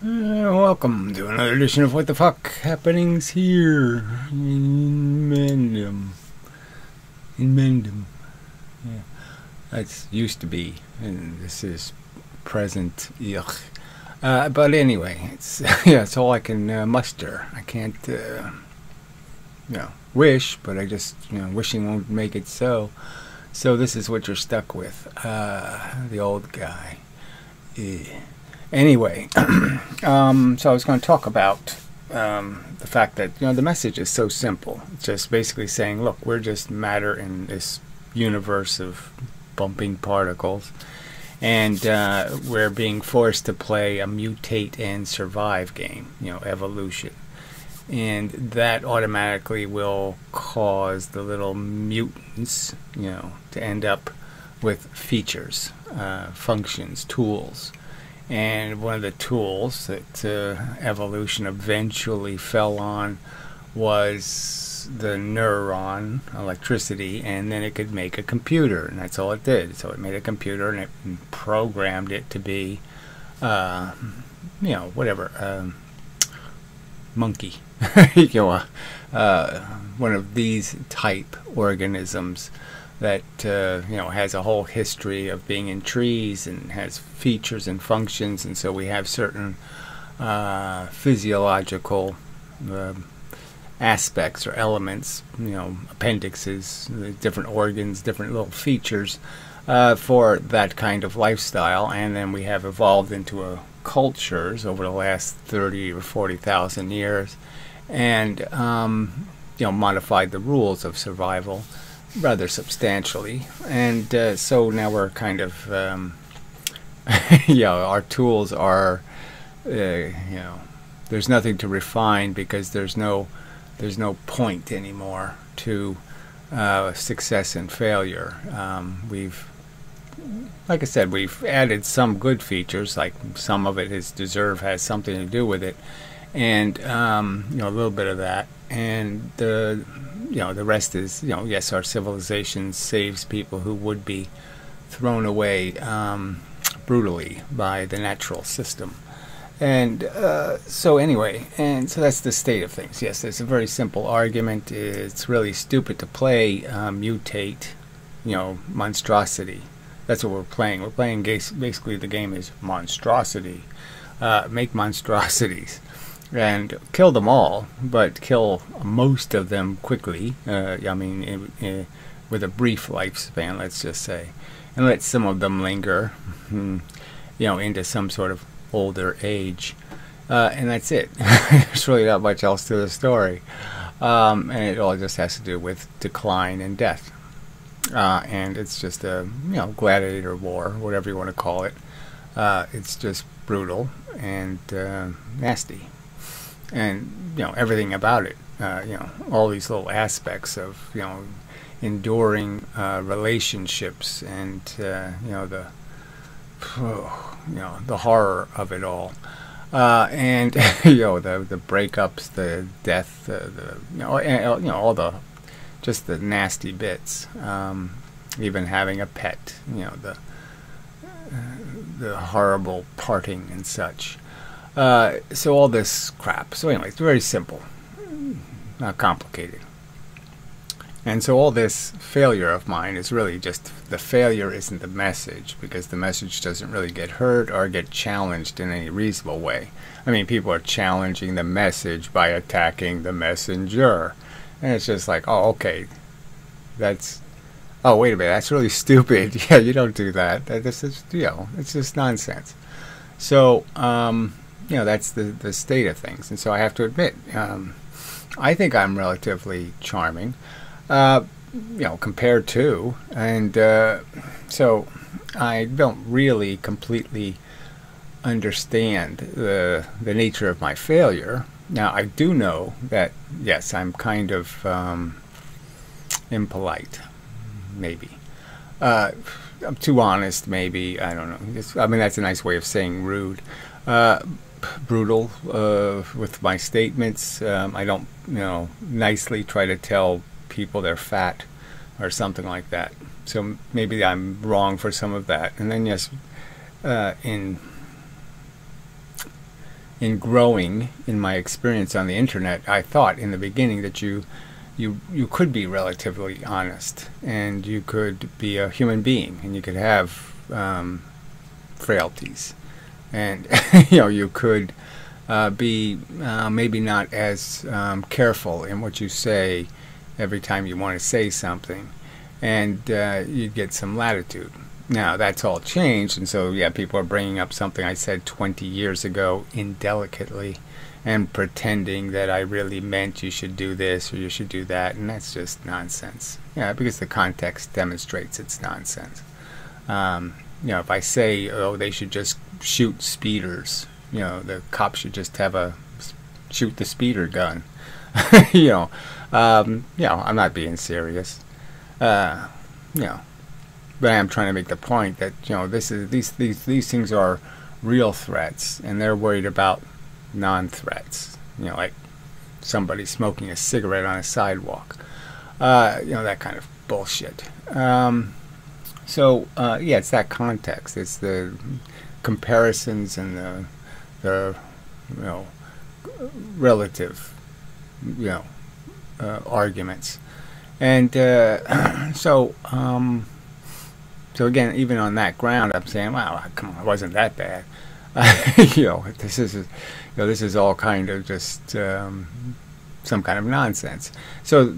Welcome to another edition of What the Fuck Happenings here in Mendham. Yeah, that's used to be, and this is present. Yuck. But anyway, it's it's all I can muster. I can't, wish, but I just, wishing won't make it so. So this is what you're stuck with. The old guy. Anyway, so I was going to talk about the fact that the message is so simple. It's just basically saying, look, we're just matter in this universe of bumping particles, and we're being forced to play a mutate and survive game, evolution. And that automatically will cause the little mutants, to end up with features, functions, tools. And one of the tools that evolution eventually fell on was the neuron, electricity, and then it could make a computer, and that's all it did. So it made a computer, and it programmed it to be, whatever, monkey, one of these type organisms that has a whole history of being in trees and has features and functions, and so we have certain physiological aspects or elements, appendixes, different organs, different little features for that kind of lifestyle, and then we have evolved into cultures over the last 30 or 40,000 years, and modified the rules of survival rather substantially, and so now we're kind of our tools are there's nothing to refine because there's no point anymore to success and failure. Like I said, we've added some good features, like some of it has something to do with it, and a little bit of that, and the rest is, yes, our civilization saves people who would be thrown away brutally by the natural system. And so that's the state of things. Yes, it's a very simple argument. It's really stupid to play mutate, monstrosity. That's what we're playing. We're playing basically the game is monstrosity. Make monstrosities. And kill them all, but kill most of them quickly. With a brief lifespan, let's just say, and let some of them linger, into some sort of older age, and that's it. There's really not much else to the story, and it all just has to do with decline and death, and it's just a gladiator war, whatever you want to call it. It's just brutal and nasty. And everything about it, all these little aspects of enduring relationships, and the horror of it all, and the breakups, the death, all the just the nasty bits, even having a pet, the horrible parting and such. So all this crap. So anyway, it's very simple, not complicated. And so all this failure of mine is really just, the failure isn't the message, because the message doesn't really get heard or get challenged in any reasonable way. I mean, people are challenging the message by attacking the messenger. And it's just like, oh, okay, oh, wait a minute, that's really stupid. Yeah, you don't do that. This is, it's just nonsense. So, that's the state of things. And so I have to admit, I think I'm relatively charming, compared to, and so I don't really completely understand the nature of my failure. Now, I do know that, yes, I'm kind of impolite, maybe. I'm too honest, maybe. I don't know. That's a nice way of saying rude. Brutal with my statements. I don't, nicely try to tell people they're fat or something like that. So maybe I'm wrong for some of that. And then, yes, in in growing in my experience on the internet, I thought in the beginning that you could be relatively honest, and you could be a human being, and you could have frailties, and you could be maybe not as careful in what you say every time you want to say something, and you'd get some latitude. Now that's all changed, and so yeah, people are bringing up something I said 20 years ago indelicately and pretending that I really meant you should do this or you should do that, and that's just nonsense. Yeah, because the context demonstrates it's nonsense. If I say, oh, they should just shoot speeders, the cops should just have a shoot the speeder gun. I'm not being serious. But I am trying to make the point that these things are real threats, and they're worried about non-threats. Like somebody smoking a cigarette on a sidewalk. That kind of bullshit. It's that context. It's the comparisons and the relative arguments, and so again, even on that ground, I'm saying, "Wow, come on, it wasn't that bad." This is all kind of just some kind of nonsense. So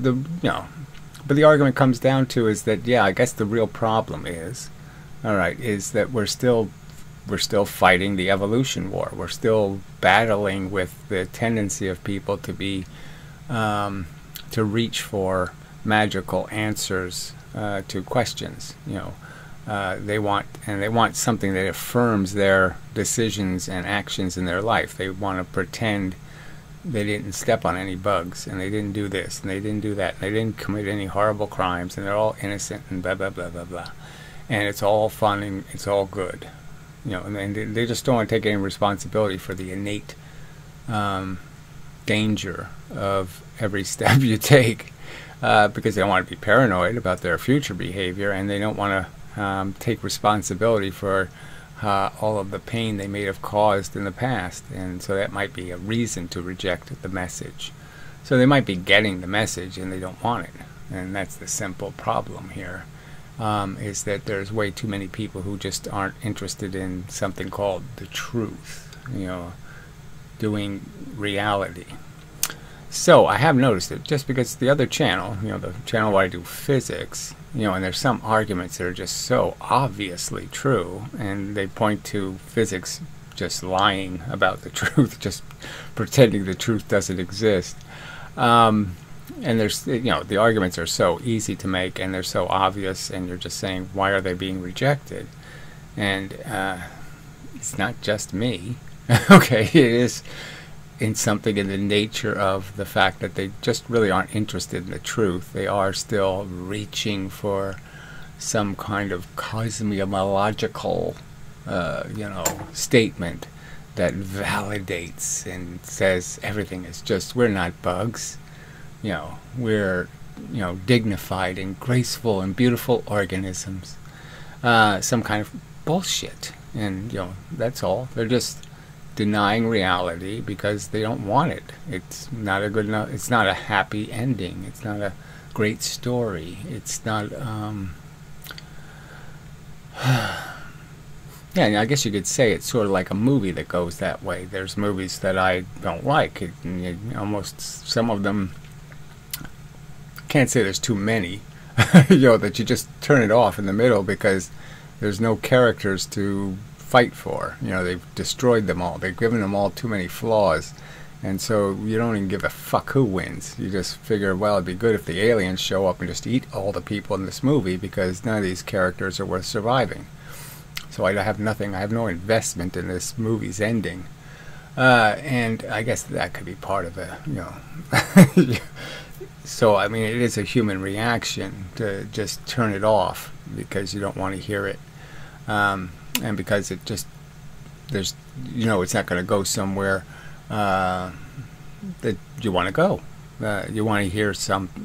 but the argument comes down to is that I guess the real problem is that we're still fighting the evolution war. We're still battling with the tendency of people to be to reach for magical answers to questions. They want something that affirms their decisions and actions in their life. They want to pretend they didn't step on any bugs, and they didn't do this, and they didn't do that, and they didn't commit any horrible crimes, and they're all innocent, and blah blah blah blah blah. And it's all fun and it's all good, and they just don't want to take any responsibility for the innate danger of every step you take, because they don't want to be paranoid about their future behavior, and they don't want to take responsibility for all of the pain they may have caused in the past, and so that might be a reason to reject the message. So they might be getting the message and they don't want it, and that's the simple problem here, is that there's way too many people who just aren't interested in something called the truth, doing reality. So I have noticed it, just because the other channel, the channel where I do physics, and there's some arguments that are just so obviously true, and they point to physics just lying about the truth, just pretending the truth doesn't exist. And there's, the arguments are so easy to make, and they're so obvious, and you're just saying, why are they being rejected? And it's not just me. Okay, it is in something in the nature of the fact that they just really aren't interested in the truth. They are still reaching for some kind of cosmological, statement that validates and says everything is just, we're not bugs. We're, dignified and graceful and beautiful organisms. Some kind of bullshit. And, that's all. They're just denying reality because they don't want it. It's not a good enough, it's not a happy ending. It's not a great story. It's not, yeah, I guess you could say it's sort of like a movie that goes that way. There's movies that I don't like. Almost some of them, can't say there's too many, that you just turn it off in the middle because there's no characters to fight for. They've destroyed them all. They've given them all too many flaws, and so you don't even give a fuck who wins. You just figure, well, it'd be good if the aliens show up and just eat all the people in this movie, because none of these characters are worth surviving. So I have no investment in this movie's ending, and I guess that could be part of it. So I mean, it is a human reaction to just turn it off because you don't want to hear it. And because it just, there's, it's not going to go somewhere that you want to go. You want to hear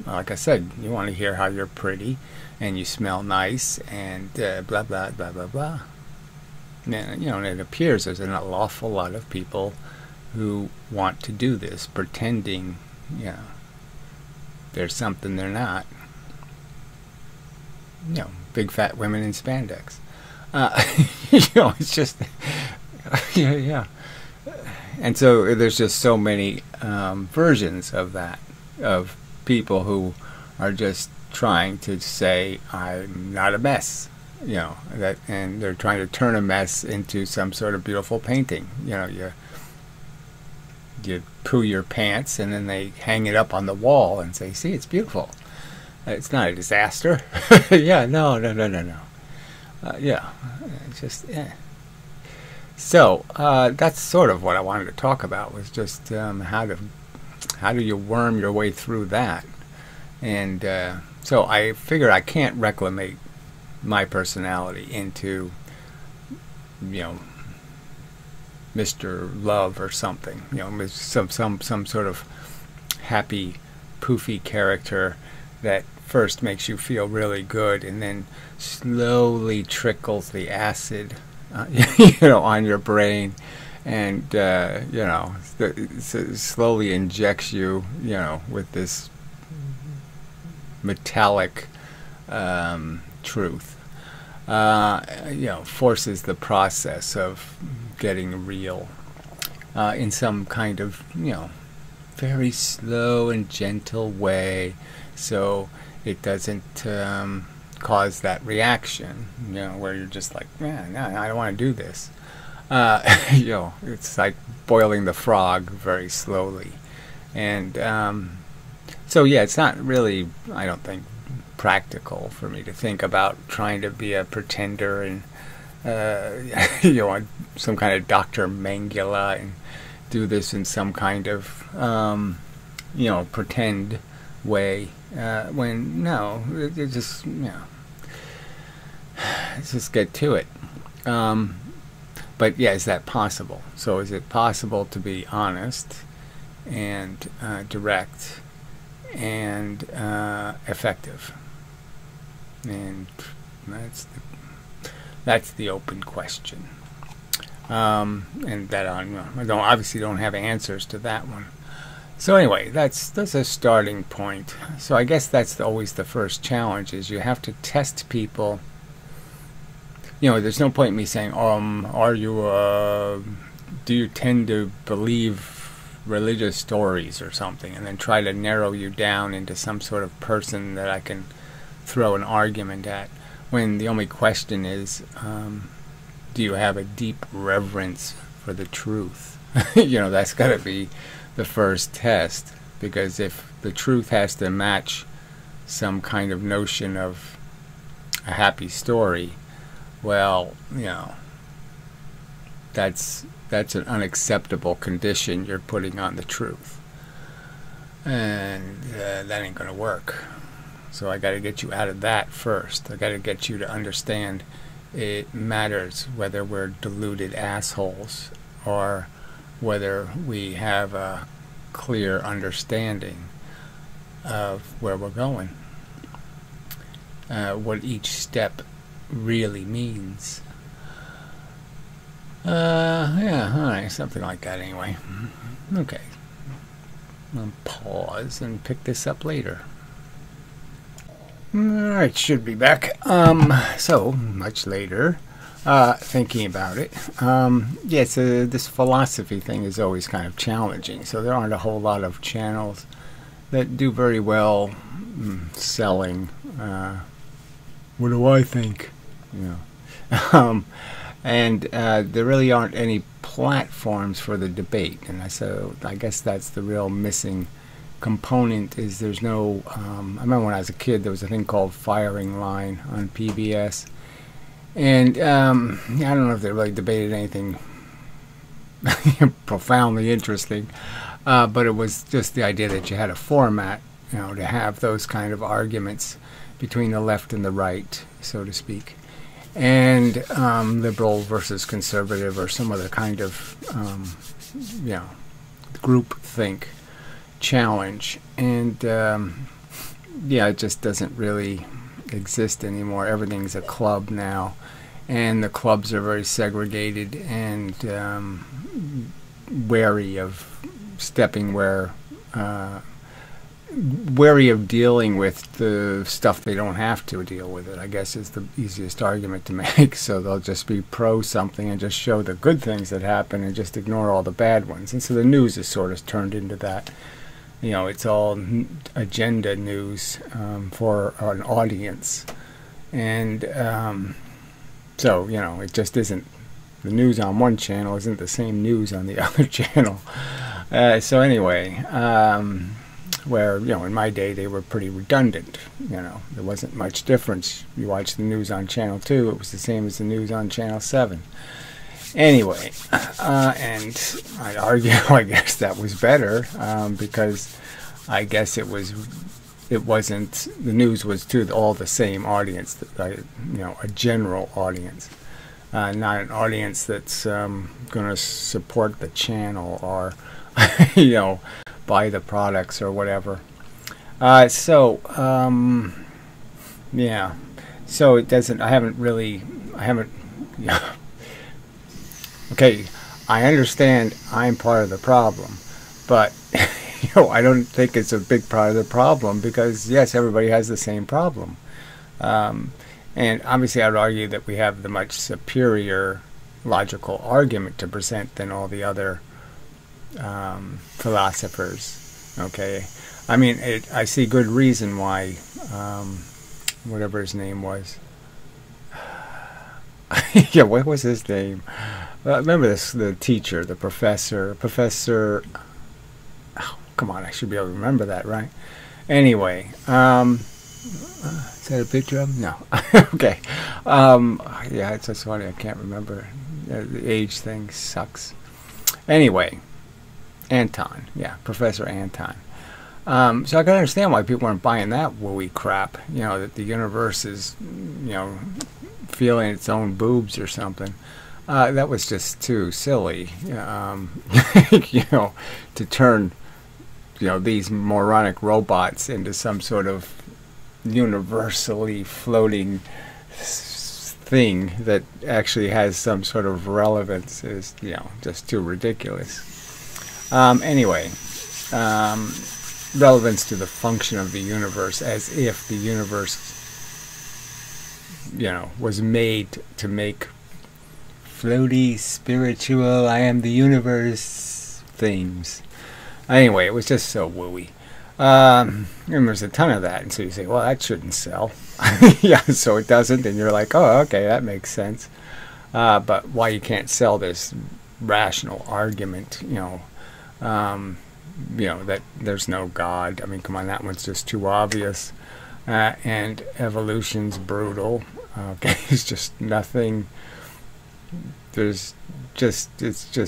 like I said, you want to hear how you're pretty and you smell nice and blah, blah, blah, blah, blah. And, and it appears there's an awful lot of people who want to do this, pretending, you know, there's something they're not. You know, big fat women in spandex. You know, it's just, yeah. And so there's just so many versions of that, of people who are just trying to say, I'm not a mess. You know, that, and they're trying to turn a mess into some sort of beautiful painting. You know, you poo your pants and then they hang it up on the wall and say, see, it's beautiful. It's not a disaster. Yeah, no. Yeah, it's just, yeah. So that's sort of what I wanted to talk about, was just how do you worm your way through that. And so I figure I can't reclimate my personality into, you know, Mr. Love or something, you know, some sort of happy, poofy character that first makes you feel really good and then slowly trickles the acid, you know, on your brain, and you know, slowly injects you, you know, with this metallic truth. You know, forces the process of getting real in some kind of, you know, very slow and gentle way, so it doesn't cause that reaction, you know, where you're just like, man, no, I don't want to do this. You know, it's like boiling the frog very slowly. And so yeah, it's not really, I don't think, practical for me to think about trying to be a pretender and you know, some kind of Dr. Mengele and do this in some kind of you know, pretend way, when no, it just, you know, let's just get to it. But yeah, is that possible? So is it possible to be honest and direct and effective? And that's the open question. And that I obviously don't have answers to that one. So anyway, that's a starting point. So I guess that's always the first challenge, is you have to test people. You know, there's no point in me saying, are you, do you tend to believe religious stories or something, and then try to narrow you down into some sort of person that I can throw an argument at, when the only question is, do you have a deep reverence for the truth? You know, that's got to be the first test, because if the truth has to match some kind of notion of a happy story, well, you know, that's an unacceptable condition you're putting on the truth, and that ain't gonna work. So I got to get you out of that first. I got to get you to understand it matters whether we're deluded assholes or whether we have a clear understanding of where we're going, what each step really means. Yeah, alright, something like that anyway. Okay. I'll pause and pick this up later. Alright, should be back. So, much later, thinking about it. Yeah, so this philosophy thing is always kind of challenging. So there aren't a whole lot of channels that do very well selling, what do I think? You know. And there really aren't any platforms for the debate. And so I guess that's the real missing component, is there's no, I remember when I was a kid there was a thing called Firing Line on PBS, and I don't know if they really debated anything profoundly interesting, but it was just the idea that you had a format, you know, to have those kind of arguments between the left and the right, so to speak, and liberal versus conservative, or some other kind of you know, group think challenge. And yeah, it just doesn't really exist anymore. Everything's a club now, and the clubs are very segregated, and wary of stepping wary of dealing with the stuff they don't have to deal with it, I guess, is the easiest argument to make. So they'll just be pro something and just show the good things that happen and just ignore all the bad ones. And so the news is sort of turned into that. You know, it's all agenda news for an audience. And so, you know, it just isn't, the news on one channel isn't the same news on the other channel. So anyway, where, you know, in my day they were pretty redundant. You know, there wasn't much difference. You watch the news on Channel 2, it was the same as the news on Channel 7. Anyway, and I'd argue, I guess that was better, because I guess it wasn't, the news was to all the same audience, you know, a general audience, not an audience that's going to support the channel or, you know, buy the products or whatever. Yeah, so it doesn't, I haven't, yeah. Okay, I understand I'm part of the problem, but you know, I don't think it's a big part of the problem, because yes, everybody has the same problem. And obviously I would argue that we have the much superior logical argument to present than all the other philosophers. Okay, I mean, I see good reason why whatever his name was, yeah, what was his name? Remember this, the teacher, the professor, oh, come on, I should be able to remember that, right? Anyway, is that a picture of him? No. Okay. Yeah, it's just funny, I can't remember. The age thing sucks. Anyway, Anton, yeah, Professor Anton. So I can understand why people aren't buying that wooey crap, you know, that the universe is, you know, feeling its own boobs or something. That was just too silly, you know, to turn, you know, these moronic robots into some sort of universally floating thing that actually has some sort of relevance is, you know, just too ridiculous. Anyway, relevance to the function of the universe, as if the universe, you know, was made to make floaty, spiritual, I am the universe things. Anyway, it was just so wooey. And there's a ton of that, and so you say, well, that shouldn't sell. Yeah, so it doesn't, and you're like, oh, okay, that makes sense. But why you can't sell this rational argument, you know, that there's no God. I mean, come on, that one's just too obvious. And evolution's brutal. Okay, it's just nothing. It's just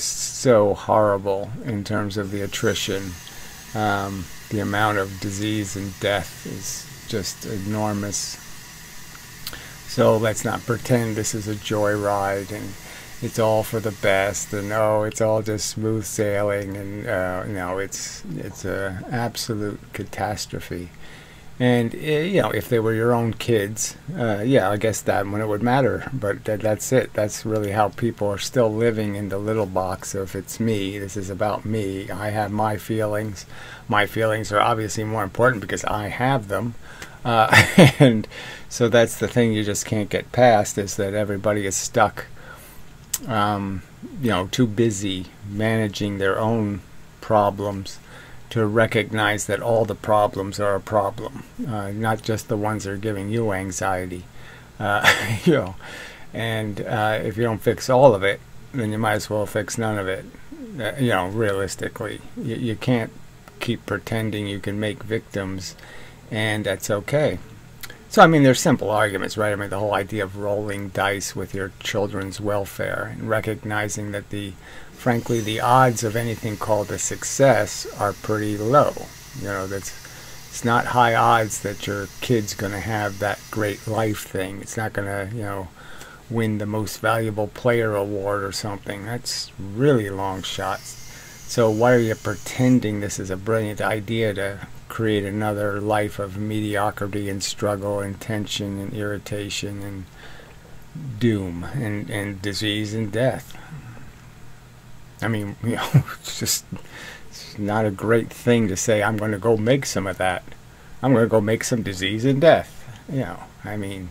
so horrible in terms of the attrition. The amount of disease and death is just enormous. So let's not pretend this is a joyride and it's all for the best, and it's all just smooth sailing, and no, it's an absolute catastrophe. And you know, if they were your own kids, yeah, I guess that one it would matter. But that's it. That's really how people are still living in the little box of it's me. This is about me. I have my feelings. My feelings are obviously more important because I have them. And so that's the thing you just can't get past, is that everybody is stuck, you know, too busy managing their own problems to recognize that all the problems are a problem, not just the ones that are giving you anxiety. You know, and if you don't fix all of it, then you might as well fix none of it. You know, realistically, you can't keep pretending you can make victims, and that's okay. So, I mean, there's simple arguments, right? I mean, the whole idea of rolling dice with your children's welfare and recognizing that frankly, the odds of anything called a success are pretty low. You know, it's not high odds that your kid's going to have that great life thing. It's not going to, you know, win the most valuable player award or something. That's really long shots. So why are you pretending this is a brilliant idea to create another life of mediocrity and struggle and tension and irritation and doom and disease and death? I mean, it's not a great thing to say, I'm going to go make some of that. I'm going to go make some disease and death. I mean,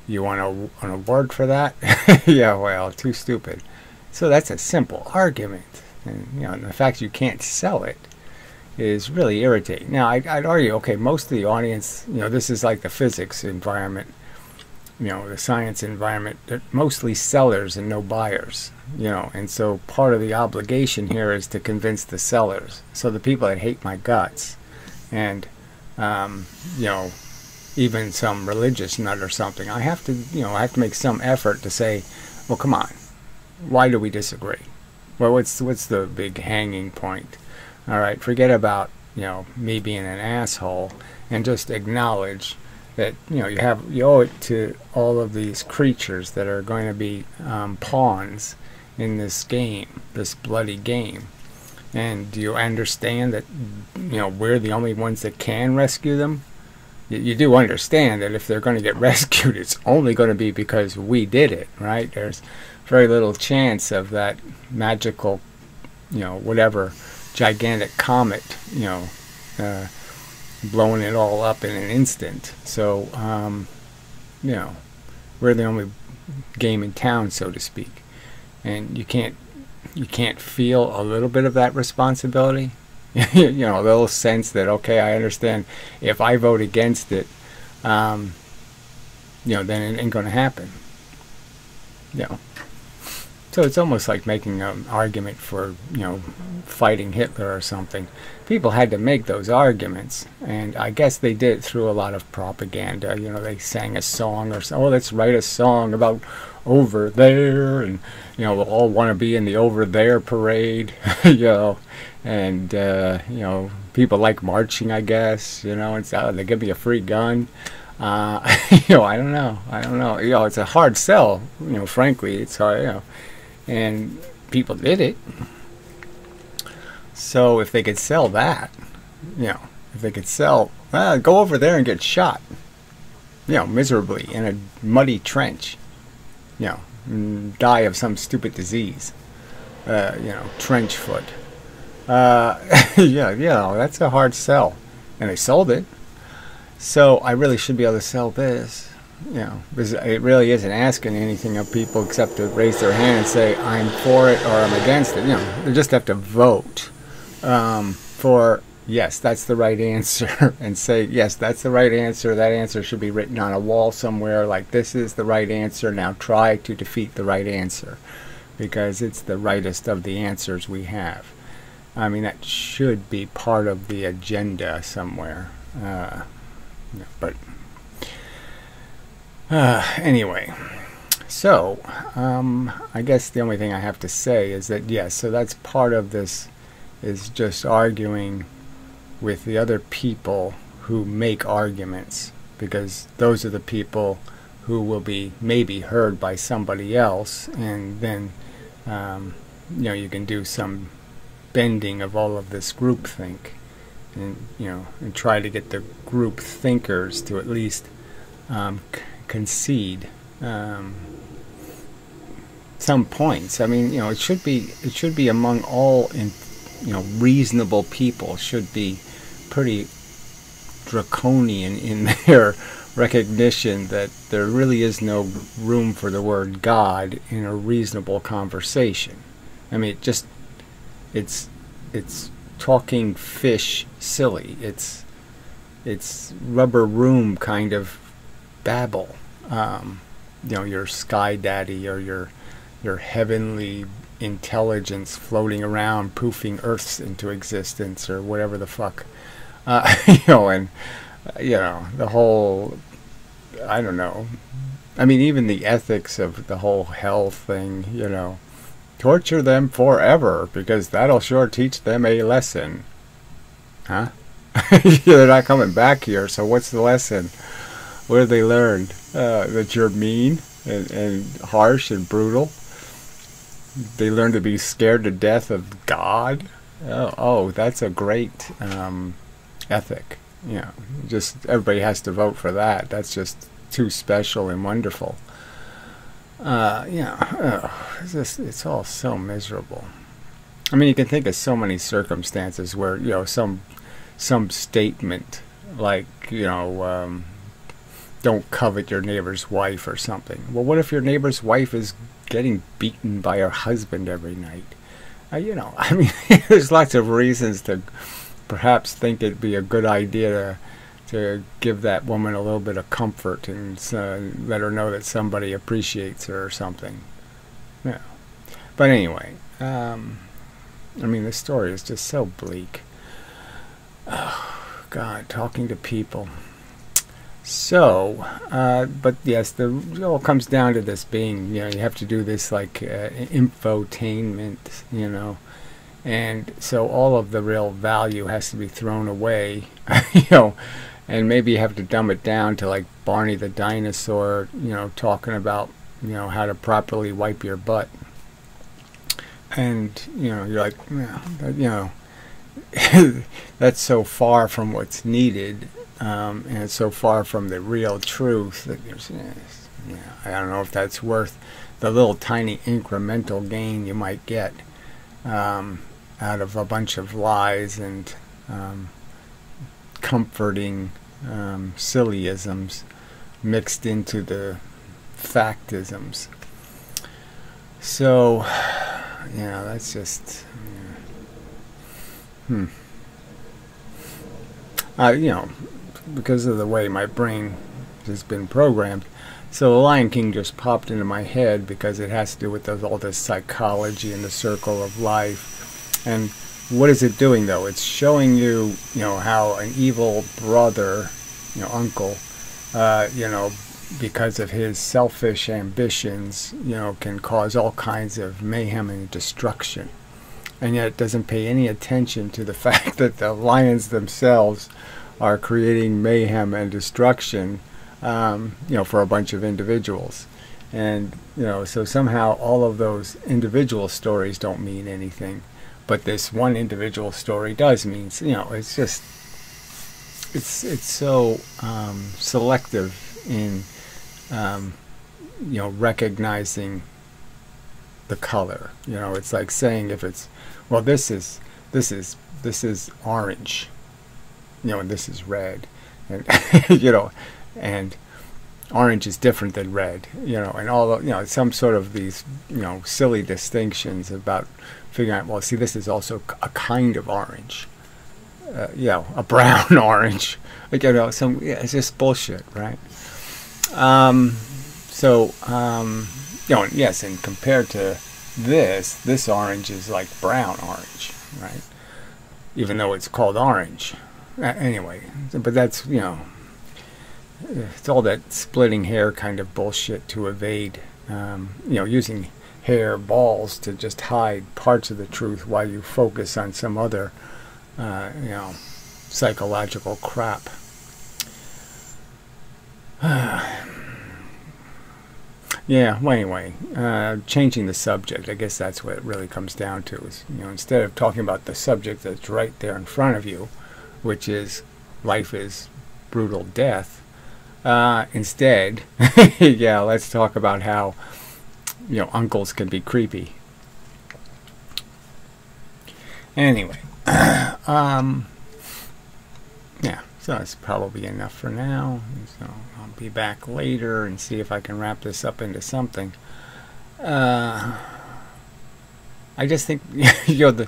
you want an award for that? Yeah, well, too stupid. So that's a simple argument. And the fact you can't sell it is really irritating. Now, I'd argue, okay, most of the audience, this is like the physics environment, the science environment, they're mostly sellers and no buyers, and so part of the obligation here is to convince the sellers. So the people that hate my guts and, even some religious nut or something, I have to make some effort to say, well, come on, why do we disagree? Well, what's the big hanging point? All right, forget about me being an asshole, and just acknowledge that you owe it to all of these creatures that are going to be pawns in this game, this bloody game. And do you understand that we're the only ones that can rescue them? You do understand that if they're going to get rescued, it's only going to be because we did it, right? There's very little chance of that magical, whatever gigantic comet, blowing it all up in an instant. So, we're the only game in town, so to speak. And you can't feel a little bit of that responsibility. A little sense that, okay, I understand if I vote against it, then it ain't going to happen. So it's almost like making an argument for, fighting Hitler or something. People had to make those arguments, and I guess they did it through a lot of propaganda. They sang a song or so, let's write a song about over there, and, we'll all want to be in the over there parade, and, people like marching, I guess, it's, they give me a free gun. I don't know. It's a hard sell, frankly. It's hard, and people did it. So if they could sell that, if they could sell, go over there and get shot, miserably in a muddy trench, and die of some stupid disease, trench foot. That's a hard sell, and they sold it. So I really should be able to sell this. Because it really isn't asking anything of people except to raise their hand and say, I'm for it or I'm against it. They just have to vote for, yes, that's the right answer, and say, yes, that's the right answer. That answer should be written on a wall somewhere, like, this is the right answer. Now try to defeat the right answer, because it's the rightest of the answers we have. I mean, that should be part of the agenda somewhere. But anyway, so I guess the only thing I have to say is that, yes, so that's part of this, is just arguing with the other people who make arguments, because those are the people who will be maybe heard by somebody else, and then you can do some bending of all of this groupthink, and and try to get the group thinkers to at least concede some points. I mean, it should be among all reasonable people should be pretty draconian in their recognition that there really is no room for the word God in a reasonable conversation. I mean, it's talking fish silly. It's rubber room kind of babble. Your sky daddy or your heavenly intelligence floating around, poofing Earths into existence, or whatever the fuck. And the whole, I don't know. I mean, even the ethics of the whole hell thing, torture them forever, because that'll sure teach them a lesson. Huh? They're not coming back here, so what's the lesson? What have they learned? That you're mean and harsh and brutal? They learn to be scared to death of God? Oh, that's a great ethic. Just everybody has to vote for that. That's just too special and wonderful. It's all so miserable. I mean, you can think of so many circumstances where, you know, some statement like, you know, don't covet your neighbor's wife or something. Well, what if your neighbor's wife is getting beaten by her husband every night? You know, I mean, there's lots of reasons to perhaps think it'd be a good idea to give that woman a little bit of comfort and let her know that somebody appreciates her or something. Yeah. But anyway, I mean, the story is just so bleak. Oh, God, talking to people. So, but yes, it all comes down to this being, you know, you have to do this like infotainment, you know, and so all of the real value has to be thrown away, you know, and maybe you have to dumb it down to like Barney the dinosaur, you know, talking about, you know, how to properly wipe your butt. And, you know, you're like, yeah, you know, that's so far from what's needed. And it's so far from the real truth that there's, yeah, I don't know if that's worth the little tiny incremental gain you might get out of a bunch of lies and comforting sillyisms mixed into the factisms. So, yeah, that's just, you know, because of the way my brain has been programmed. So The Lion King just popped into my head because it has to do with all this psychology and the circle of life. And what is it doing, though? It's showing you, you know, how an evil brother, you know, uncle, you know, because of his selfish ambitions, you know, can cause all kinds of mayhem and destruction. And yet it doesn't pay any attention to the fact that the lions themselves are creating mayhem and destruction, you know, for a bunch of individuals. And, you know, so somehow all of those individual stories don't mean anything. But this one individual story does mean, you know, it's just, it's so selective in, you know, recognizing the color. You know, it's like saying if it's, well, this is orange, you know, and this is red, and you know, and orange is different than red, you know, and all the, you know, some sort of these, you know, silly distinctions about figuring out, well, see, this is also a kind of orange, you know, a brown orange, like, you know, some, yeah, it's just bullshit, right? So, you know, yes, and compared to this orange is like brown orange, right? Even though it's called orange. Anyway, but that's, you know, it's all that splitting hair kind of bullshit to evade, you know, using hair balls to just hide parts of the truth while you focus on some other, you know, psychological crap. Yeah, well, anyway, changing the subject, I guess that's what it really comes down to, is, you know, instead of talking about the subject that's right there in front of you, which is life is brutal death, instead, yeah, let's talk about how, you know, uncles can be creepy. Anyway, yeah, so that's probably enough for now. So I'll be back later and see if I can wrap this up into something. I just think, you know,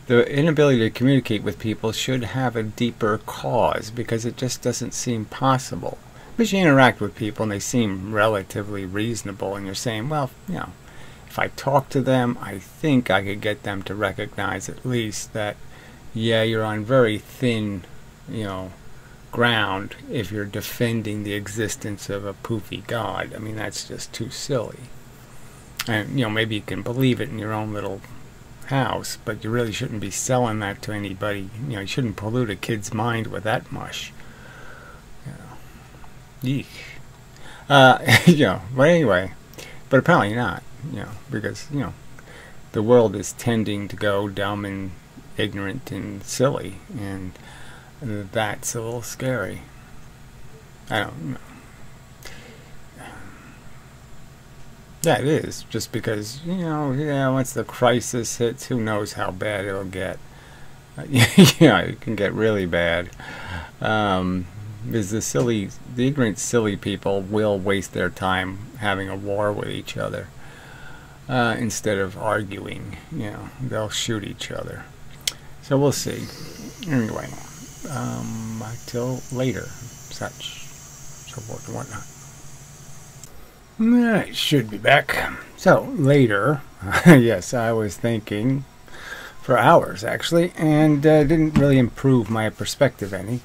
the inability to communicate with people should have a deeper cause, because it just doesn't seem possible. Because you interact with people and they seem relatively reasonable, and you're saying, well, you know, if I talk to them, I think I could get them to recognize at least that, yeah, you're on very thin, you know, ground if you're defending the existence of a poofy god. I mean, that's just too silly. And, you know, maybe you can believe it in your own little house, but you really shouldn't be selling that to anybody. You know, you shouldn't pollute a kid's mind with that mush. You know, yeesh. You know, but anyway, but apparently not, you know, because, you know, the world is tending to go dumb and ignorant and silly, and that's a little scary. I don't know. Yeah, it is. Just because, yeah, once the crisis hits, who knows how bad it'll get. Yeah, it can get really bad. Is the ignorant, silly people will waste their time having a war with each other instead of arguing. They'll shoot each other. So we'll see. Anyway, till later, such, so forth and whatnot. I should be back. So later, yes, I was thinking for hours actually, and didn't really improve my perspective any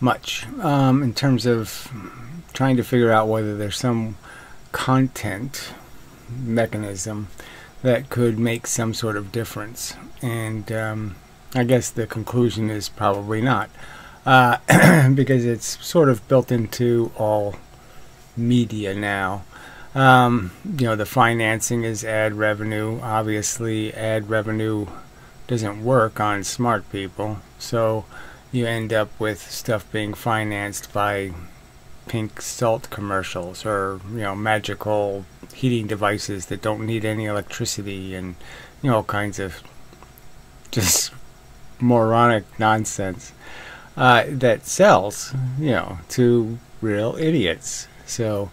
much in terms of trying to figure out whether there's some content mechanism that could make some sort of difference. And I guess the conclusion is probably not, because it's sort of built into all media now. The financing is ad revenue. Obviously, ad revenue doesn't work on smart people, so you end up with stuff being financed by pink salt commercials, or magical heating devices that don't need any electricity, and all kinds of just moronic nonsense that sells to real idiots. So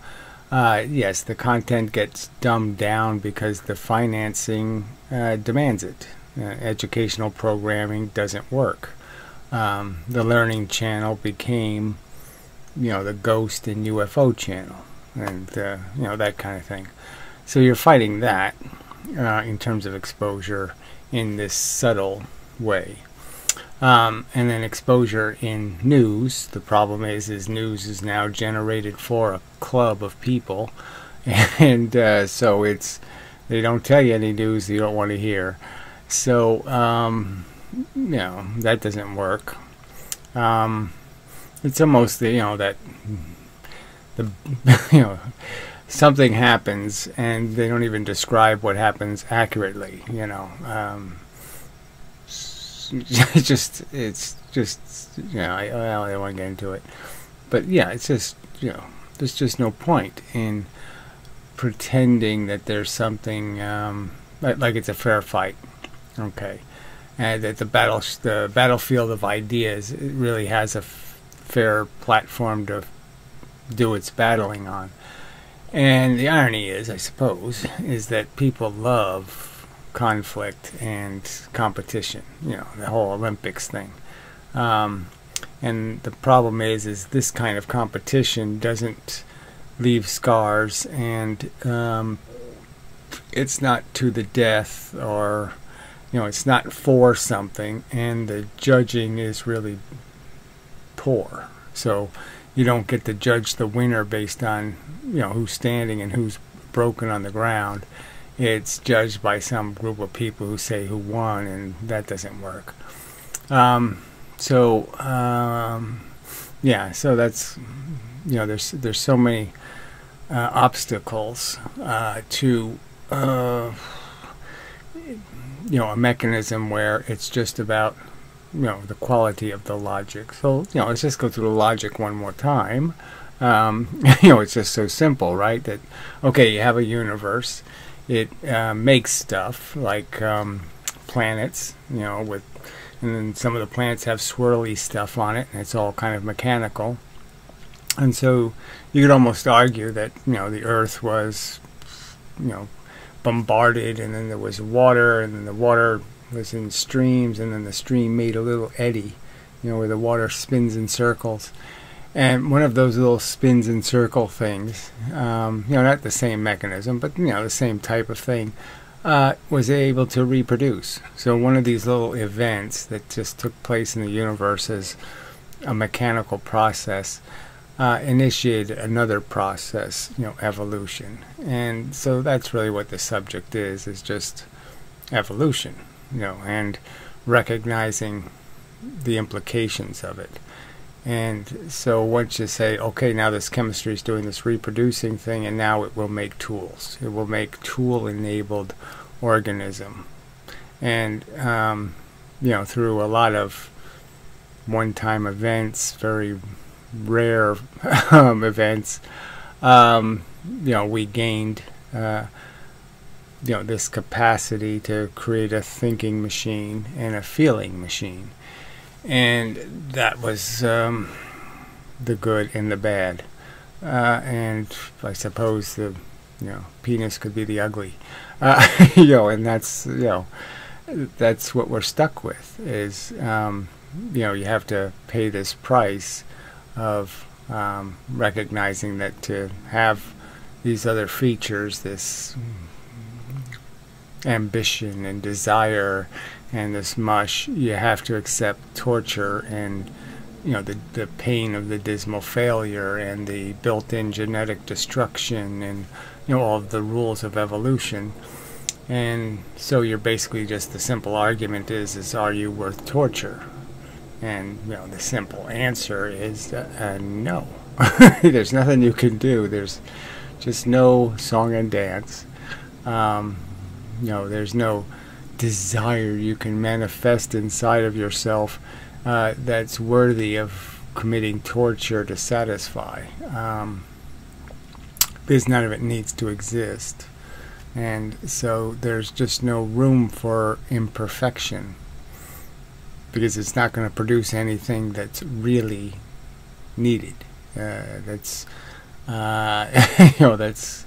yes, the content gets dumbed down because the financing demands it. Educational programming doesn't work. The Learning Channel became, the Ghost and UFO Channel, and that kind of thing. So you're fighting that in terms of exposure in this subtle way. And then exposure in news. The problem is news is now generated for a club of people, and so they don't tell you any news you don't want to hear. So that doesn't work. It's almost that the something happens and they don't even describe what happens accurately. It's just I don't want to get into it, but yeah, it's just there's just no point in pretending that there's something like it's a fair fight. Okay, and that the battlefield of ideas, it really has a fair platform to do its battling on. And the irony is, I suppose, is that people love conflict and competition. The whole Olympics thing. And the problem is this kind of competition doesn't leave scars, and it's not to the death, or it's not for something, and the judging is really poor. So you don't get to judge the winner based on who's standing and who's broken on the ground. It's judged by some group of people who say who won, and that doesn't work. Yeah, so that's there's so many obstacles to a mechanism where it's just about the quality of the logic. So let's just go through the logic one more time. It's just so simple, right? That okay, you have a universe. It makes stuff like planets, and then some of the planets have swirly stuff on it, and it's all kind of mechanical. And so you could almost argue that the Earth was bombarded, and then there was water, and then the water was in streams, and then the stream made a little eddy, where the water spins in circles. And one of those little spins in circle things, not the same mechanism, but the same type of thing, was able to reproduce. So one of these little events that just took place in the universe as a mechanical process initiated another process, evolution. And so that's really what the subject is just evolution, and recognizing the implications of it. And so once you say, okay, now this chemistry is doing this reproducing thing, and now it will make tools. It will make tool-enabled organism. And, through a lot of one-time events, very rare events, we gained this capacity to create a thinking machine and a feeling machine. And that was the good and the bad. And I suppose the penis could be the ugly. And that's what we're stuck with, is you have to pay this price of recognizing that to have these other features, this ambition and desire and this mush, you have to accept torture and the pain of the dismal failure and the built-in genetic destruction and all of the rules of evolution. And so you're basically just, the simple argument is are you worth torture? And the simple answer is no. There's nothing you can do. There's just no song and dance. There's no desire you can manifest inside of yourself that's worthy of committing torture to satisfy. Because none of it needs to exist. And so there's just no room for imperfection, because it's not going to produce anything that's really needed. That's that's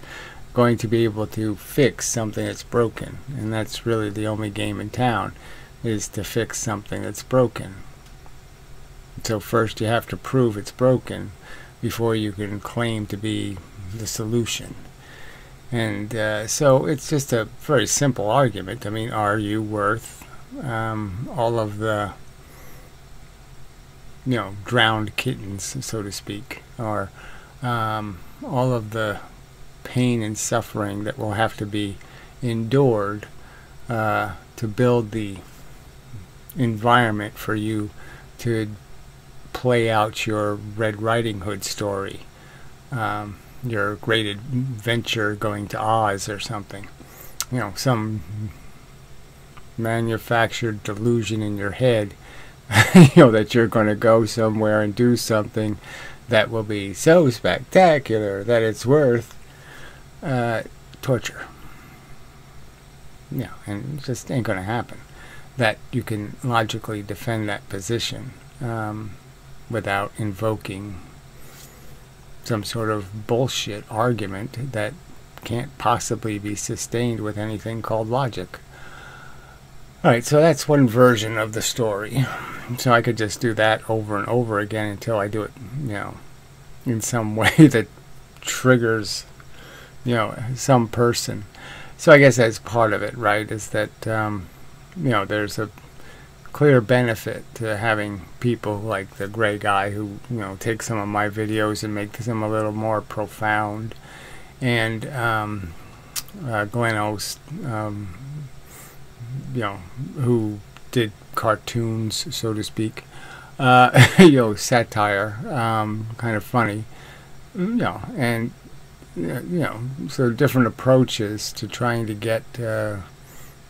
going to be able to fix something that's broken, and that's really the only game in town, is to fix something that's broken. So first you have to prove it's broken before you can claim to be the solution. And so it's just a very simple argument. I mean, are you worth all of the drowned kittens, so to speak, or all of the pain and suffering that will have to be endured to build the environment for you to play out your Red Riding Hood story, your great adventure going to Oz or something, some manufactured delusion in your head that you're going to go somewhere and do something that will be so spectacular that it's worth torture. And it just ain't going to happen. That you can logically defend that position without invoking some sort of bullshit argument that can't possibly be sustained with anything called logic. Alright, so that's one version of the story. So I could just do that over and over again until I do it, in some way that triggers, some person. So I guess that's part of it, right? Is that, there's a clear benefit to having people like the gray guy who, take some of my videos and make them a little more profound. And Glenn Ost, who did cartoons, so to speak, satire, kind of funny, and so different approaches to trying to get the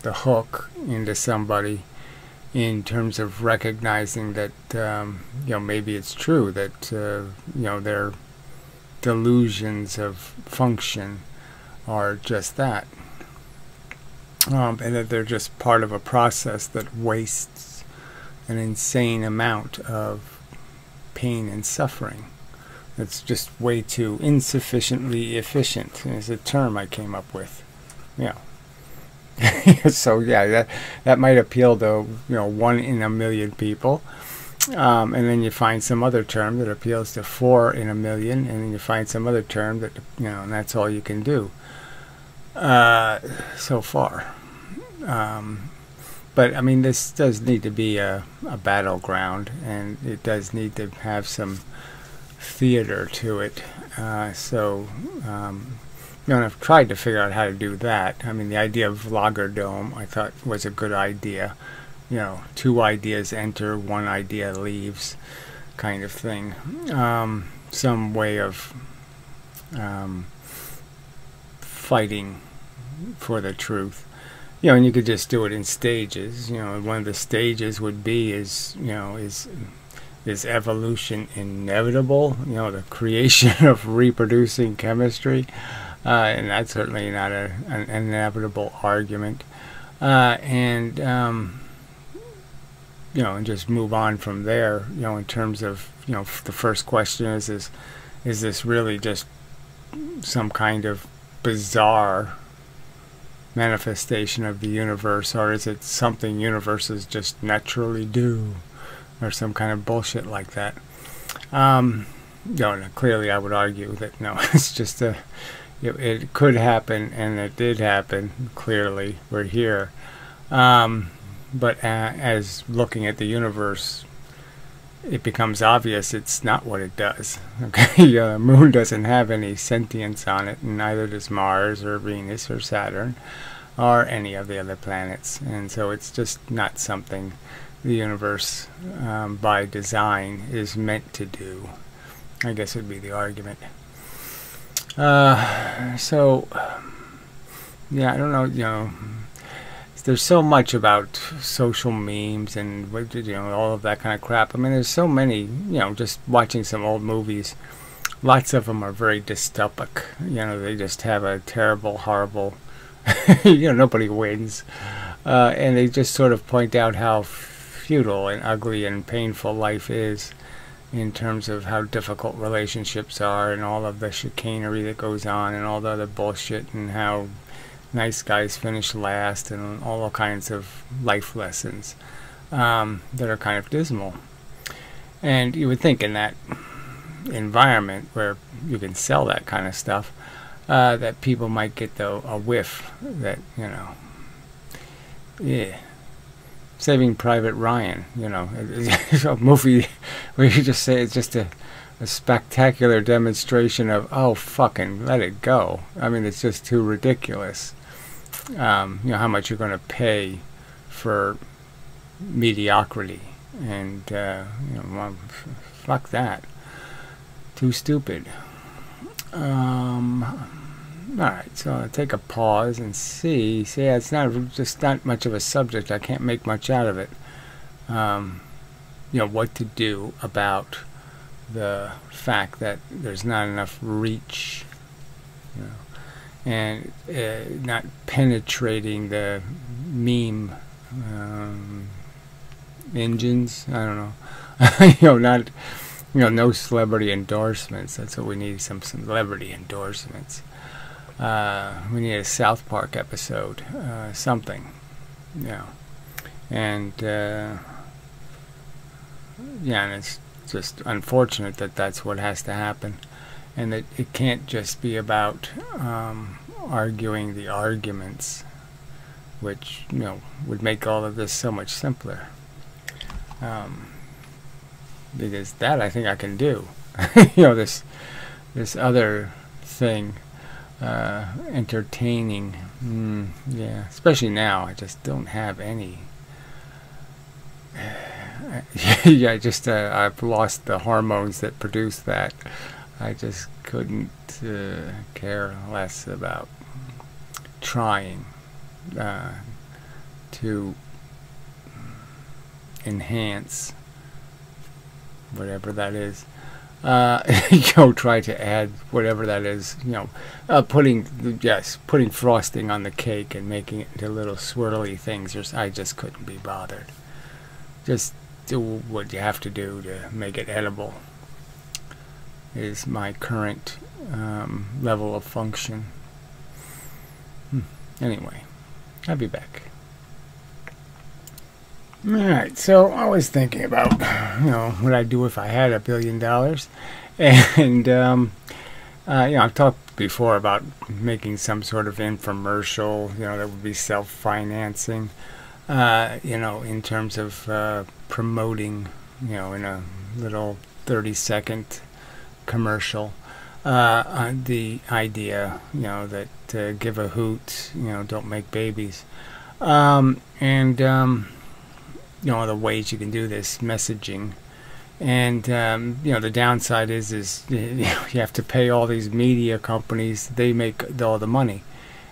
hook into somebody in terms of recognizing that maybe it's true that their delusions of function are just that. And that they're just part of a process that wastes an insane amount of pain and suffering. It's just way too insufficiently efficient, is a term I came up with. So that might appeal to 1 in a million people, and then you find some other term that appeals to 4 in a million, and then you find some other term that and that's all you can do. So far. But I mean, this does need to be a battleground, and it does need to have some theater to it. I've tried to figure out how to do that. I mean, the idea of Vlogger I thought was a good idea. 2 ideas enter, 1 idea leaves, kind of thing. Some way of fighting for the truth. And you could just do it in stages. One of the stages would be is evolution inevitable? The creation of reproducing chemistry. And that's certainly not an inevitable argument. And and just move on from there. In terms of the first question is this really just some kind of bizarre manifestation of the universe, or is it something universes just naturally do, or some kind of bullshit like that? Clearly I would argue that no, it's just it could happen, and it did happen. Clearly, we're here. But as looking at the universe, it becomes obvious it's not what it does. Okay, the moon doesn't have any sentience on it, and neither does Mars or Venus or Saturn or any of the other planets. And so it's just not something the universe, by design, is meant to do, I guess would be the argument. So, yeah, I don't know, there's so much about social memes and all of that kind of crap. I mean, there's so many. Just watching some old movies, lots of them are very dystopic. They just have a terrible, horrible. Nobody wins, and they just sort of point out how futile and ugly and painful life is, in terms of how difficult relationships are, and all of the chicanery that goes on, and all the other bullshit, and how nice guys finish last, and all kinds of life lessons that are kind of dismal. And you would think in that environment where you can sell that kind of stuff, that people might get a whiff that, Saving Private Ryan, a movie where you just say it's just a spectacular demonstration of, oh, fucking let it go. I mean, it's just too ridiculous. How much you're going to pay for mediocrity, and fuck that. Too stupid. Alright, so I'll take a pause and see. Yeah, it's not much of a subject. I can't make much out of it. What to do about the fact that there's not enough reach, and not penetrating the meme engines. I don't know. No celebrity endorsements. That's what we need, some celebrity endorsements. We need a South Park episode, something, and and it's just unfortunate that that's what has to happen, and that it can't just be about arguing the arguments, which would make all of this so much simpler. Because that I think I can do. This other thing. Entertaining, yeah, especially now. I just don't have any. I've lost the hormones that produce that. I just couldn't care less about trying to enhance whatever that is. Try to add whatever that is, putting frosting on the cake and making it into little swirly things. I just couldn't be bothered. Just do what you have to do to make it edible is my current level of function. Anyway, I'll be back. Alright, so I was thinking about, what I'd do if I had $1 billion. And, I've talked before about making some sort of infomercial, that would be self-financing, in terms of promoting, in a little 30-second commercial, the idea, that give a hoot, don't make babies. The ways you can do this messaging, and the downside is you have to pay all these media companies. They make all the money,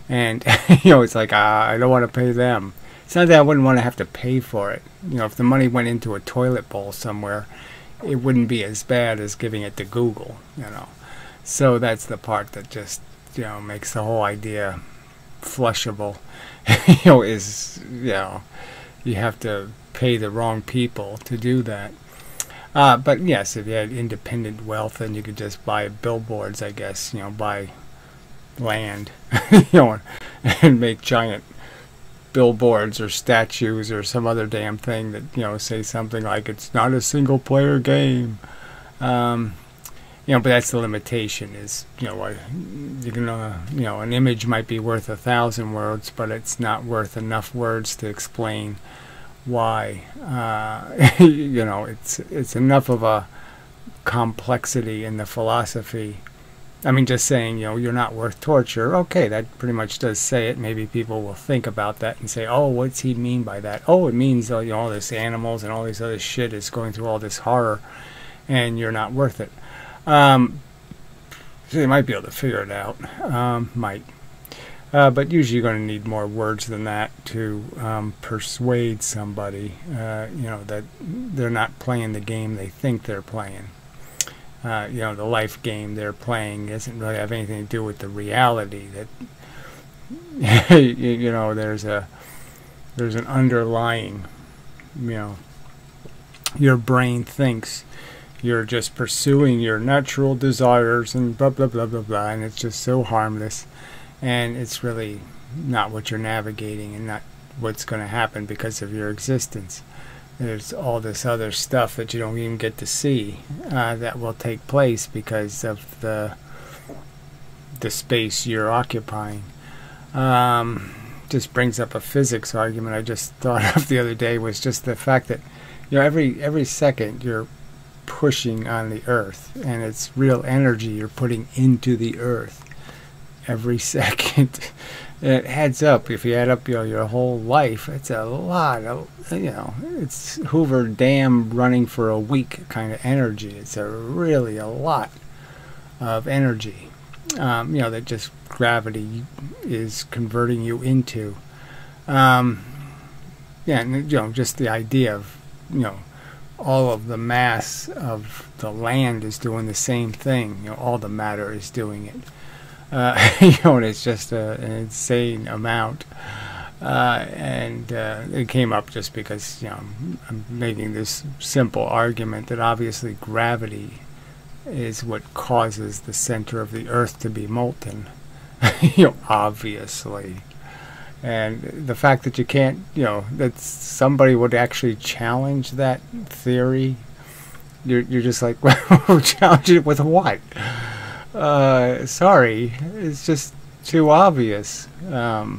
and it's like I don't want to pay them. It's not that I wouldn't want to have to pay for it. If the money went into a toilet bowl somewhere, it wouldn't be as bad as giving it to Google. So that's the part that just makes the whole idea flushable. Is you have to pay the wrong people to do that. But yes, if you had independent wealth, then you could just buy billboards, I guess, buy land, and make giant billboards or statues or some other damn thing that, say something like it's not a single player game. But that's the limitation is, you can, an image might be worth 1,000 words, but it's not worth enough words to explain why. It's enough of a complexity in the philosophy. I mean, just saying, you're not worth torture. Okay, that pretty much does say it. Maybe people will think about that and say, oh, what's he mean by that? Oh, it means, all this animals and all this other shit is going through all this horror, and you're not worth it. So they might be able to figure it out. But usually you're going to need more words than that to persuade somebody, that they're not playing the game they think they're playing. The life game they're playing doesn't really have anything to do with the reality that, there's an underlying, your brain thinks you're just pursuing your natural desires and blah, blah, blah, blah, blah, and it's just so harmless. And it's really not what you're navigating and not what's going to happen because of your existence. There's all this other stuff that you don't even get to see that will take place because of the space you're occupying. Just brings up a physics argument I just thought of the other day, was just the fact that every second you're pushing on the earth, and it's real energy you're putting into the earth every second. It adds up. If you add up your whole life, it's a lot of, it's Hoover Dam running for a week kind of energy. It's really a lot of energy, that just gravity is converting you into. And just the idea of, all of the mass of the land is doing the same thing. All the matter is doing it. And it's just an insane amount. And it came up just because, I'm making this simple argument that obviously gravity is what causes the center of the earth to be molten. Obviously. And the fact that you can't, that somebody would actually challenge that theory, you're just like, well, challenge it with what? Sorry, it's just too obvious. That's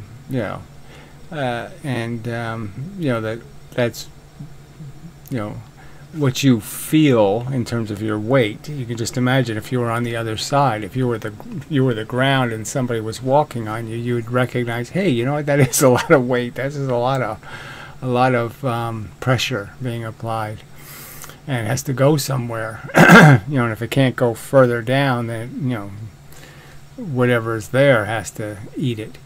what you feel in terms of your weight. You can just imagine if you were on the other side, if you were the ground and somebody was walking on you, you would recognize, hey, that is a lot of weight. That is a lot of pressure being applied, and it has to go somewhere. And if it can't go further down, then whatever's there has to eat it,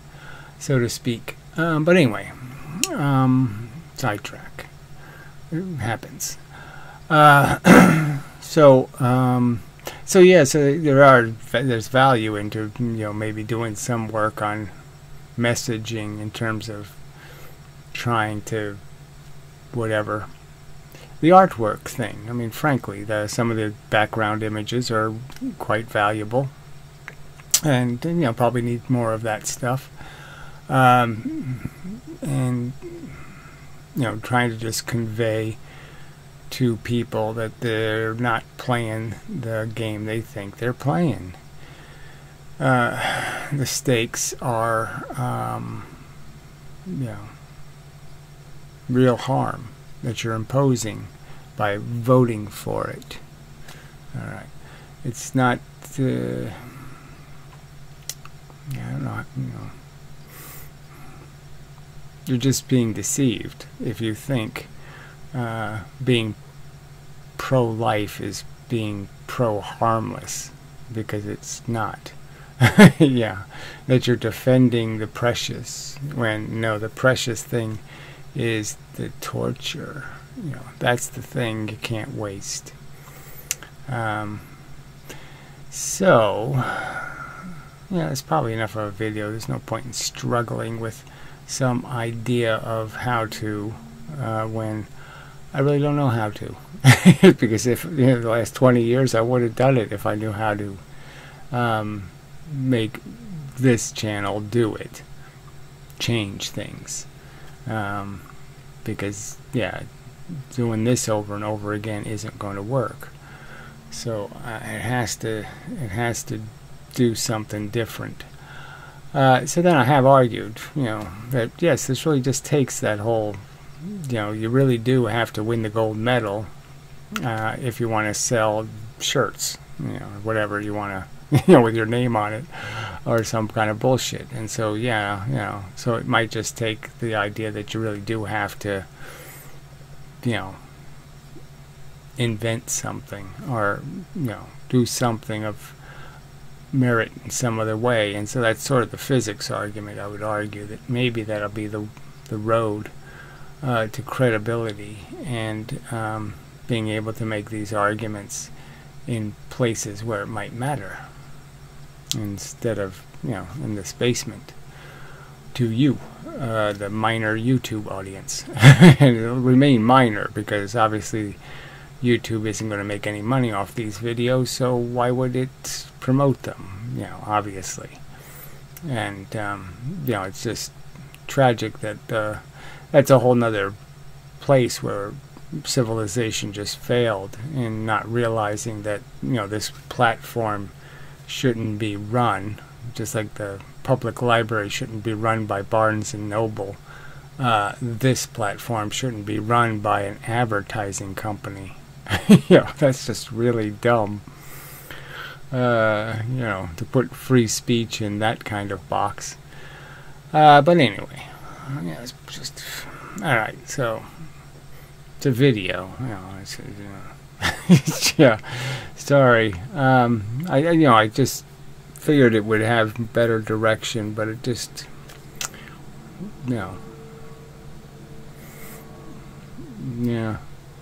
so to speak. But anyway, sidetrack. It happens. So there's value into maybe doing some work on messaging in terms of trying to whatever the artwork thing. I mean, frankly, some of the background images are quite valuable, and probably need more of that stuff. And trying to just convey to people that they're not playing the game they think they're playing. The stakes are, real harm that you're imposing by voting for it. All right, it's not. I don't know. You're just being deceived if you think being pro-life is being pro-harmless, because it's not. That you're defending the precious, when no, the precious thing is the torture. That's the thing you can't waste. yeah, it's probably enough of a video. There's no point in struggling with some idea of how to when I really don't know how to. Because if the last 20 years I would have done it if I knew how to make this channel do it, change things. Because yeah, doing this over and over again isn't going to work. So it has to do something different. So then I have argued, that yes, this really just takes that whole, you really do have to win the gold medal if you want to sell shirts, whatever you want to, with your name on it, or some kind of bullshit. And so yeah, so it might just take the idea that you really do have to, invent something, or do something of merit in some other way. And so that's sort of the physics argument. I would argue that maybe that'll be the road to credibility and being able to make these arguments in places where it might matter, instead of in this basement to you, the minor YouTube audience. And it'll remain minor because obviously YouTube isn't going to make any money off these videos, so why would it promote them, obviously. And it's just tragic that that's a whole nother place where civilization just failed in not realizing that this platform shouldn't be run, just like the public library shouldn't be run by Barnes and Noble. This platform shouldn't be run by an advertising company. That's just really dumb. To put free speech in that kind of box. But anyway, it's just alright. So it's a video. Yeah. Sorry. I just figured it would have better direction, but it just, yeah.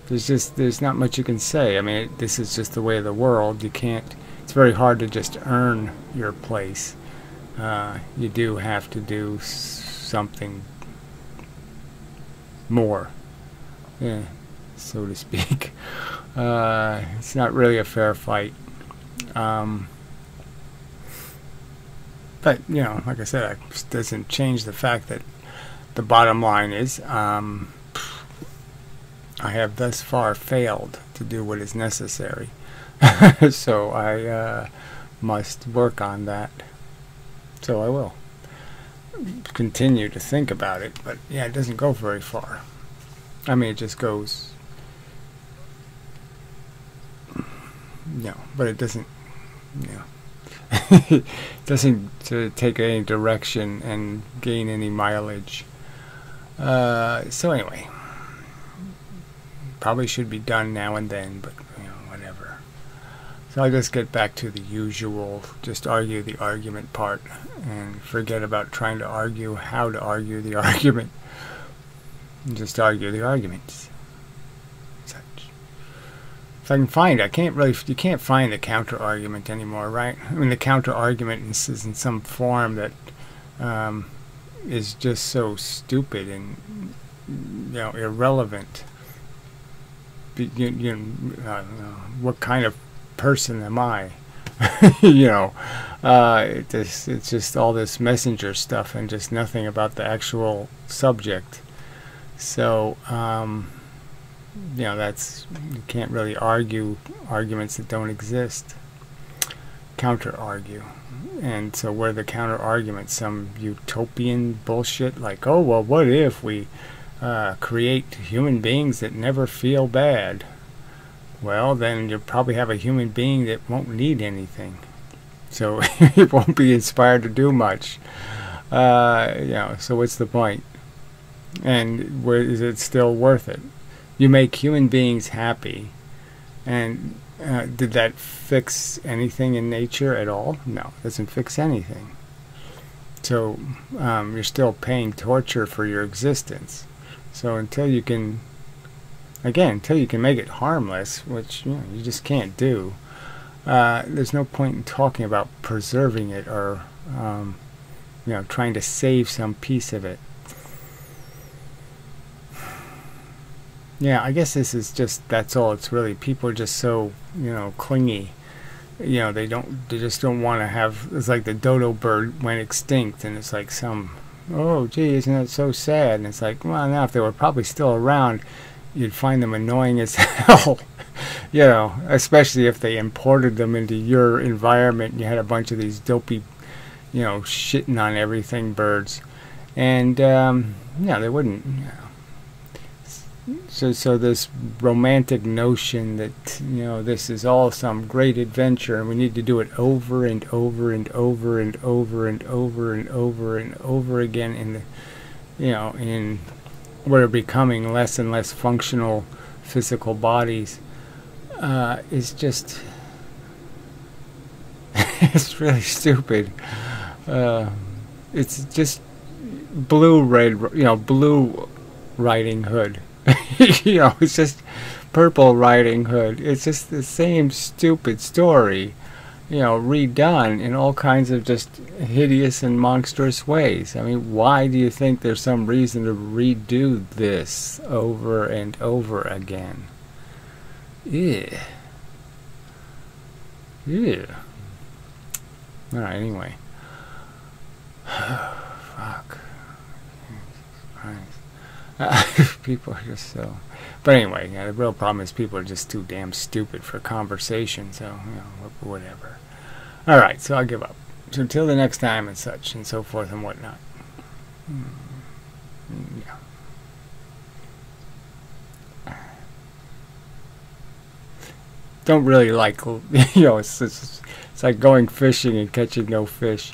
There's not much you can say. I mean, this is just the way of the world. You can't. It's very hard to just earn your place. You do have to do something more, so to speak. It's not really a fair fight. But like I said, it doesn't change the fact that the bottom line is, I have thus far failed to do what is necessary. So I must work on that. So I will continue to think about it, but yeah, it doesn't go very far. I mean, it just goes, but it doesn't, it doesn't take any direction and gain any mileage. So anyway, probably should be done now and then, but whatever. So I'll just get back to the usual, just argue the argument part and forget about trying to argue how to argue the argument. Just argue the arguments. Such. If I can find it, you can't find the counter argument anymore, right? I mean, the counter argument is in some form that is just so stupid and irrelevant. What kind of person am I? It's just all this messenger stuff and just nothing about the actual subject. So that's, you can't really argue arguments that don't exist. Counter argue. And so where the counter arguments, some utopian bullshit like, oh well, what if we create human beings that never feel bad? Well, then you'll probably have a human being that won't need anything, so it won't be inspired to do much. So what's the point? And where is it still worth it? You make human beings happy, and did that fix anything in nature at all? No, it doesn't fix anything. So you're still paying torture for your existence. So until you can make it harmless, which you just can't do, there's no point in talking about preserving it or you know, trying to save some piece of it. Yeah, I guess this is just, that's all it's really. People are just so, you know, clingy. You know, they just don't want to have, it's like the dodo bird went extinct, and it's like some, oh gee, isn't that so sad? And it's like, well, now if they were probably still around, you'd find them annoying as hell. You know, especially if they imported them into your environment and you had a bunch of these dopey, you know, shitting on everything birds. And yeah, they wouldn't, you know. So this romantic notion that, you know, this is all some great adventure and we need to do it over and over and over and over and over and over and over again in the, you know, in we're becoming less and less functional physical bodies, is just it's really stupid. It's just Blue Riding Hood. You know, it's just Purple Riding Hood. It's just the same stupid story, you know, redone in all kinds of just hideous and monstrous ways. I mean, why do you think there's some reason to redo this over and over again? Yeah. Yeah. Alright, anyway. Fuck. People are just so... But anyway, yeah, the real problem is people are just too damn stupid for conversation, so, you know, whatever. Alright, so I'll give up. So till the next time and such, and so forth and whatnot. Yeah. Don't really like, you know, it's like going fishing and catching no fish.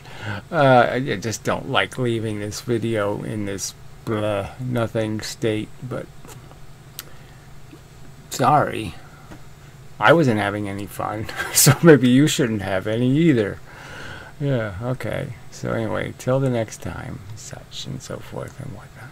I just don't like leaving this video in this nothing state, but sorry, I wasn't having any fun, so maybe you shouldn't have any either. Yeah, okay, so anyway, till the next time, such and so forth and whatnot.